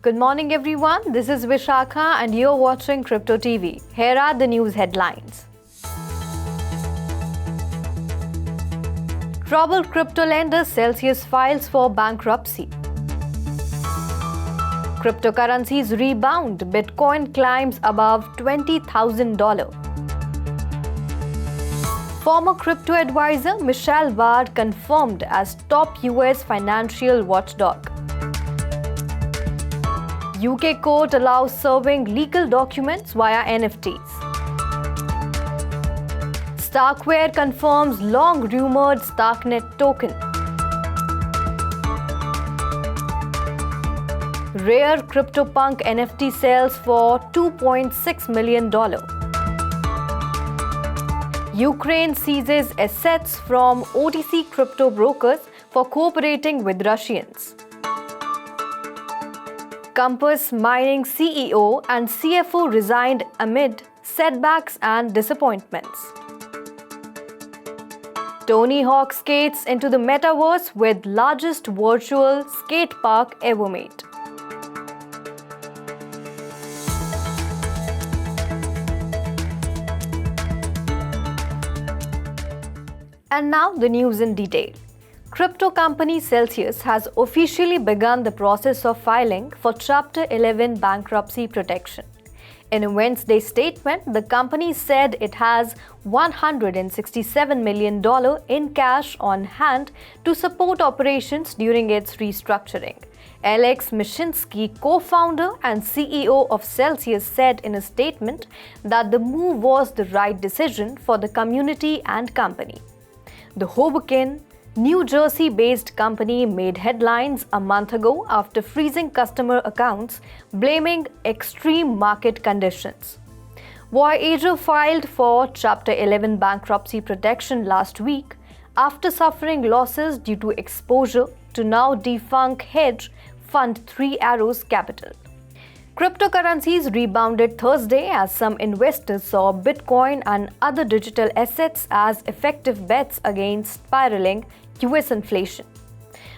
Good morning everyone, this is Vishakha and you're watching Crypto TV. Here are the news headlines. Troubled crypto lender Celsius files for bankruptcy. Cryptocurrencies rebound, Bitcoin climbs above $20,000. Former crypto advisor Michelle Barr confirmed as top US financial watchdog. UK court allows serving legal documents via NFTs. StarkWare confirms long-rumored StarkNet token. Rare CryptoPunk NFT sells for $2.6 million. Ukraine seizes assets from OTC crypto brokers for cooperating with Russians. Compass Mining CEO and CFO resigned amid setbacks and disappointments. Tony Hawk skates into the Metaverse with largest virtual skate park ever made. And now the news in detail. Crypto company Celsius has officially begun the process of filing for Chapter 11 bankruptcy protection. In a Wednesday statement, the company said it has $167 million in cash on hand to support operations during its restructuring. Alex Mashinsky, co-founder and CEO of Celsius, said in a statement that the move was the right decision for the community and company. The Hoboken, New Jersey-based company made headlines a month ago after freezing customer accounts, blaming extreme market conditions. Voyager filed for Chapter 11 bankruptcy protection last week after suffering losses due to exposure to now defunct hedge fund Three Arrows Capital. Cryptocurrencies rebounded Thursday as some investors saw Bitcoin and other digital assets as effective bets against spiraling US inflation.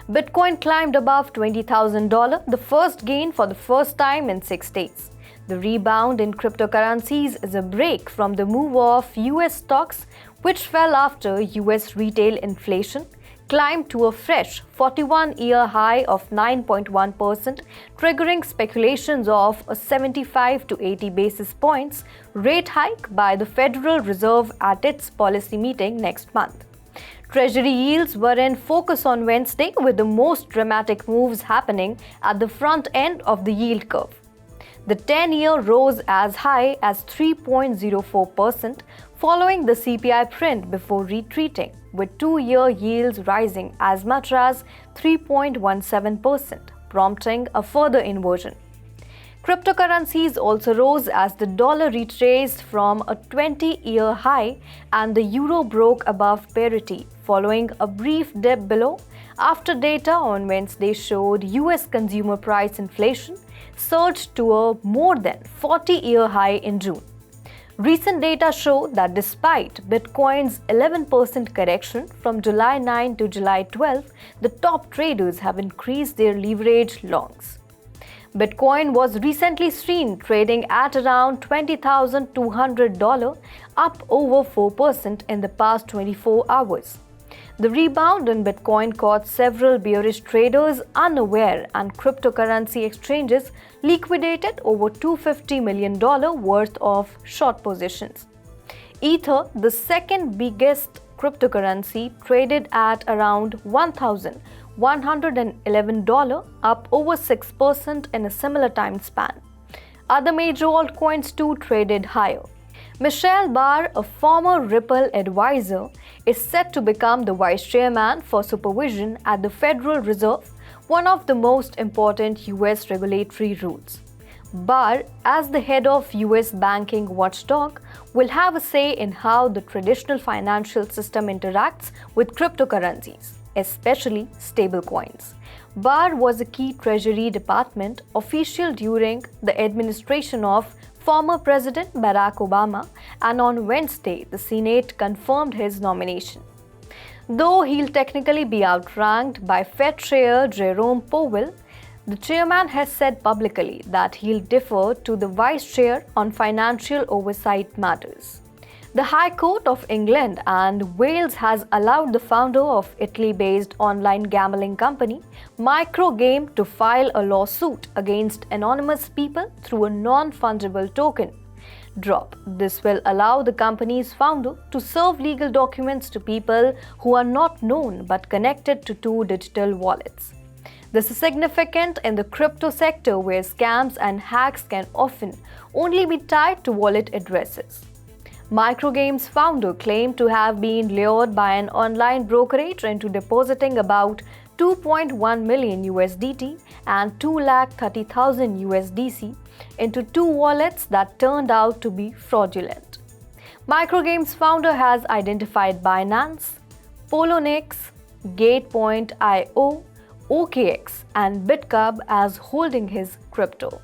Bitcoin climbed above $20,000, the first gain for the first time in 6 days. The rebound in cryptocurrencies is a break from the move of US stocks, which fell after US retail inflation climbed to a fresh 41-year high of 9.1%, triggering speculations of a 75 to 80 basis points rate hike by the Federal Reserve at its policy meeting next month. Treasury yields were in focus on Wednesday, with the most dramatic moves happening at the front end of the yield curve. The 10-year rose as high as 3.04%, following the CPI print before retreating, with 2-year yields rising as much as 3.17%, prompting a further inversion. Cryptocurrencies also rose as the dollar retraced from a 20-year high and the euro broke above parity, following a brief dip below after data on Wednesday showed US consumer price inflation surged to a more than 40-year high in June. Recent data show that despite Bitcoin's 11% correction from July 9 to July 12, the top traders have increased their leverage longs. Bitcoin was recently seen trading at around $20,200, up over 4% in the past 24 hours. The rebound in Bitcoin caught several bearish traders unaware, and cryptocurrency exchanges liquidated over $250 million worth of short positions. Ether, the second biggest cryptocurrency, traded at around $1,111, up over 6% in a similar time span. Other major altcoins too traded higher. Michelle Barr, a former Ripple advisor, is set to become the vice chairman for supervision at the Federal Reserve, one of the most important US regulatory rules. Barr, as the head of US banking watchdog, will have a say in how the traditional financial system interacts with cryptocurrencies, especially stablecoins. Barr was a key Treasury Department official during the administration of former President Barack Obama, and on Wednesday, the Senate confirmed his nomination. Though he'll technically be outranked by Fed Chair Jerome Powell, The chairman has said publicly that he'll defer to the vice chair on financial oversight matters. The High Court of England and Wales has allowed the founder of Italy-based online gambling company Microgame to file a lawsuit against anonymous people through a non-fungible token drop. This will allow the company's founder to serve legal documents to people who are not known but connected to two digital wallets. This is significant in the crypto sector where scams and hacks can often only be tied to wallet addresses. Microgame's founder claimed to have been lured by an online brokerage into depositing about 2.1 million USDT and 230,000 USDC into two wallets that turned out to be fraudulent. Microgame's founder has identified Binance, Poloniex, Gatepoint.io, OKX and BitCub as holding his crypto.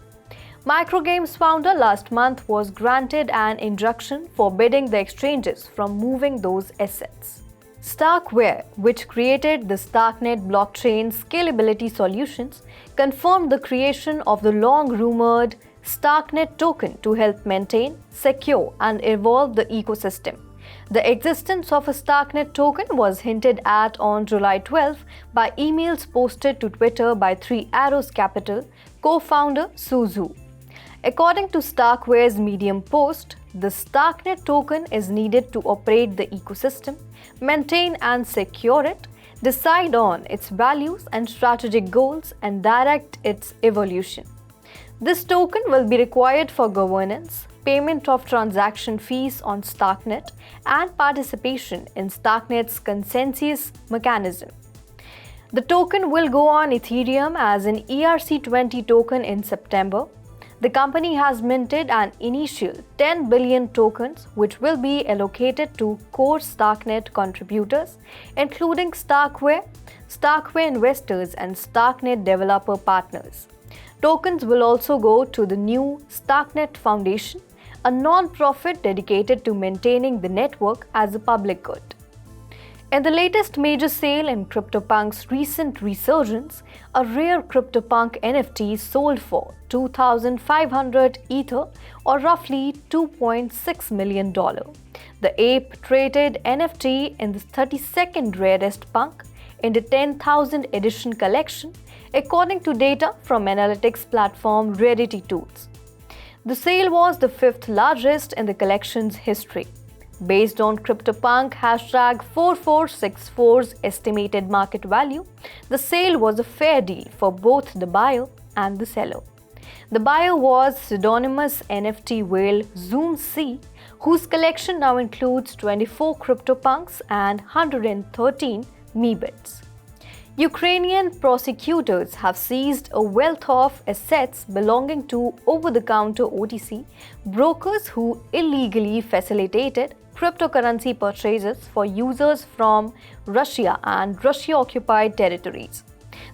Microgame's founder last month was granted an injunction forbidding the exchanges from moving those assets. StarkWare, which created the StarkNet blockchain scalability solutions, confirmed the creation of the long-rumored StarkNet token to help maintain, secure, and evolve the ecosystem. The existence of a StarkNet token was hinted at on July 12 by emails posted to Twitter by Three Arrows Capital co-founder Su Zhu. According to StarkWare's Medium post, the StarkNet token is needed to operate the ecosystem, maintain and secure it, decide on its values and strategic goals, and direct its evolution. This token will be required for governance, payment of transaction fees on StarkNet, and participation in StarkNet's consensus mechanism. The token will go on Ethereum as an ERC20 token in September. The company has minted an initial 10 billion tokens, which will be allocated to core StarkNet contributors, including StarkWare, StarkWare investors, and StarkNet developer partners. Tokens will also go to the new StarkNet Foundation, a non-profit dedicated to maintaining the network as a public good. In the latest major sale in CryptoPunk's recent resurgence, a rare CryptoPunk NFT sold for 2,500 Ether or roughly $2.6 million. The ape-traded NFT in the 32nd rarest punk in the 10,000 edition collection, according to data from analytics platform Rarity Tools. The sale was the fifth largest in the collection's history. Based on CryptoPunk #4464's estimated market value, the sale was a fair deal for both the buyer and the seller. The buyer was pseudonymous NFT whale Zoom C, whose collection now includes 24 CryptoPunks and 113 Meebits. Ukrainian prosecutors have seized a wealth of assets belonging to over-the-counter OTC brokers who illegally facilitated cryptocurrency purchases for users from Russia and Russia-occupied territories.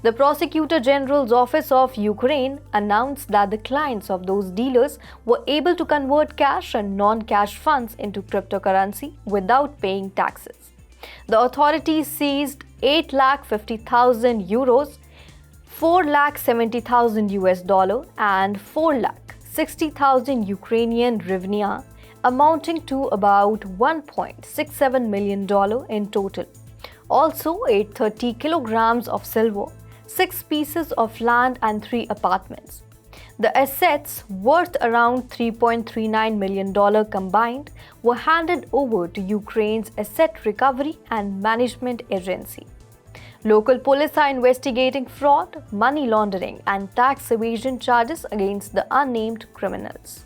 The Prosecutor General's Office of Ukraine announced that the clients of those dealers were able to convert cash and non-cash funds into cryptocurrency without paying taxes. The authorities seized 8,50,000 euros, 4,70,000 $, and 4,60,000 Ukrainian hryvnia, amounting to about $1.67 million in total. Also, 830 kilograms of silver, 6 pieces of land, and 3 apartments. The assets, worth around $3.39 million combined, were handed over to Ukraine's Asset Recovery and Management Agency. Local police are investigating fraud, money laundering, and tax evasion charges against the unnamed criminals.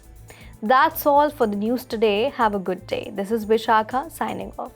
That's all for the news today. Have a good day. This is Vishakha signing off.